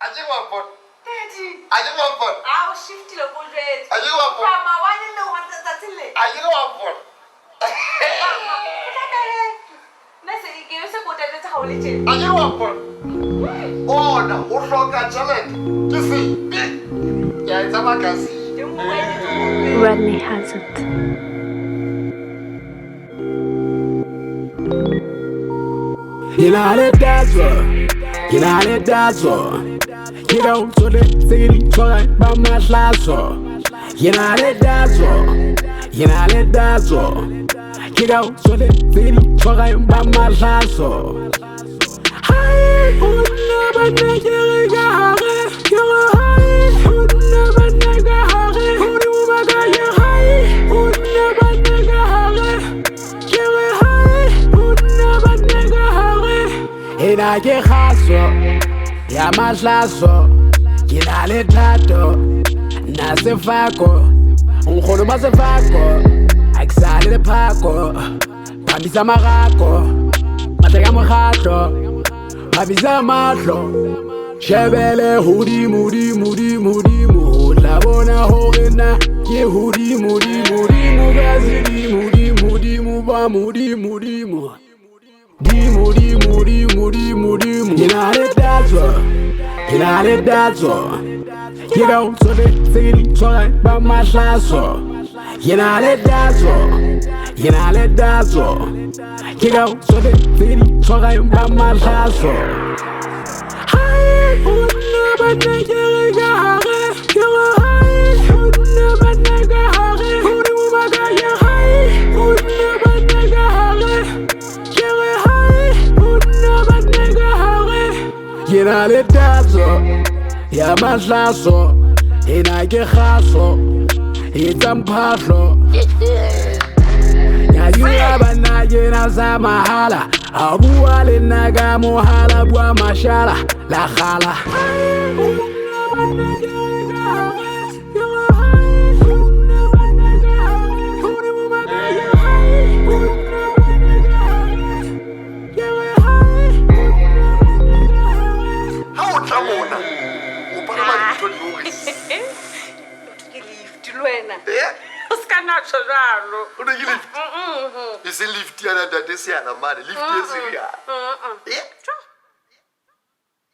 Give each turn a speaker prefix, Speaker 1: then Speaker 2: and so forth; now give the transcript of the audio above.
Speaker 1: Aje wapon.
Speaker 2: Daddy.
Speaker 1: Aje wapon.
Speaker 2: I'll shift the budget.
Speaker 1: Aje wapon.
Speaker 2: Mama, why you know what that's it?
Speaker 1: Aje wapon.
Speaker 2: Nase give us a good at how little.
Speaker 1: Aje wapon. Oh, na uroka challenge. You see. Yeah, it's a magazine.
Speaker 3: Rodney Hazard.
Speaker 4: Tatso. You know, so the city try by my Tatso. Tatso. You know, so the city try by my Tatso. I get hassle, yeah, my lasso. Get out of tato, Nasa Faco, Uncle Masafaco, Excited the Paco, Pamisa Maraco, Matagamahato, Pamisa Matlo, Chevele, Hoodie, Moody, Labona Horina, Ye Hoodie, Mugazidi, Moody, Tatso. You know, so the city try by my Tatso. Tatso. You know, so the city try by my Tatso. Tatso, yeah, my Tatso, and I get hassle, it's a pathlo. Yeah, you have a night in a Zamahala, Abu Ali Nagamohala, Guamashala, La Hala.
Speaker 1: Is it lift here and that is here, man? Lift here,